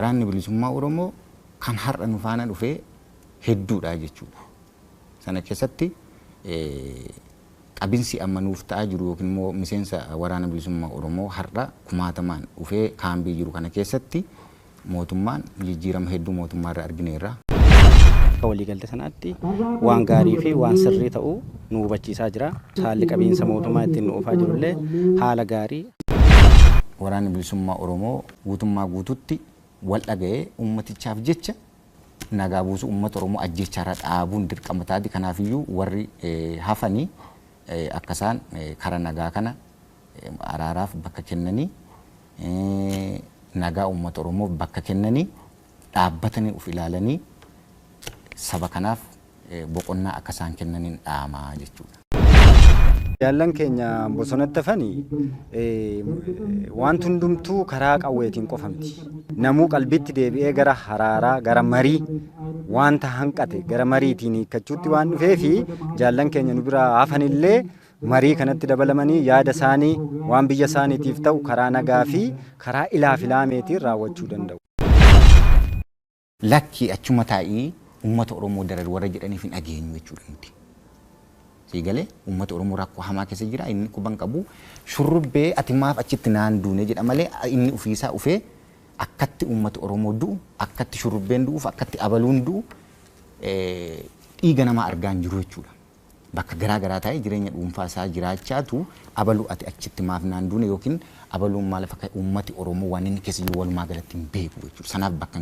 Waraanni bilisummaa Oromoo kan har'a nu faana dhufee hedduudha jechuudha. Sana keessatti qabinsi amma nuuf ta'aa jiru yookiin immoo miseensa waraana bilisummaa Oromoo har'a kumaatamaan dhufee kaambii jiru kana keessatti mootummaan jijjiirama hedduu mootummaa irraa argineerra. Akka waliigaltee sanaatti waan gaarii fi waan sirrii ta'uu nu hubachiisaa jira. Haalli qabiinsa mootummaa ittiin nu oofaa jirullee haala gaarii. Waraanni bilisummaa Oromoo guutummaa guututti wal dhaga'ee ummatichaaf jecha nagaa buusu uummata Oromoo ajjechaarra dhaabuun dirqama taati. Kanaafiyyuu warri hafanii akka isaan karaa nagaa kana araaraaf bakka kennanii nagaa uummata Oromoof bakka kennanii dhaabbatanii uf ilaalanii saba kanaaf boqonnaa akka isaan kennaniin dhaamaa jechuudha. Jaallan keenya bosonatti hafanii waan hundumtuu karaa qawweetiin qofa miti. Namuu qalbitti deebi'ee gara haraaraa, gara marii wanta hanqate gara mariitiin hiikkachuutti waan dhufeefi jaallan keenya nu bira hafanillee marii kanatti dabalamanii yaada isaanii waan biyya isaaniitiif ta'u karaa nagaa fi karaa ilaaf ilaameetiin raawwachuu danda'u. Lakki achuma taa'ii uummata Oromoo dararu warra jedhaniif hin dhageenyu jechuudha nuti. Sigalee uummata Oromoo rakkoo hamaa keessa jira inni quban qabu shurrubbee ati maaf achitti naan duune jedha malee inni ufiisaa ufee akkatti uummata Oromoo du'u akkatti shurrubbeen du'uuf akkatti abaluun du'u dhiiga namaa argaa hin jiru jechuudha. Bakka garaa garaa taa'ee jireenya dhuunfaa isaa jiraachaatu abaluu ati achitti maaf naan duune yookiin abaluun maal akka uummati Oromoo waan inni keessa jiru walumaa galatti hin beeku jechuudha. Sanaaf bakka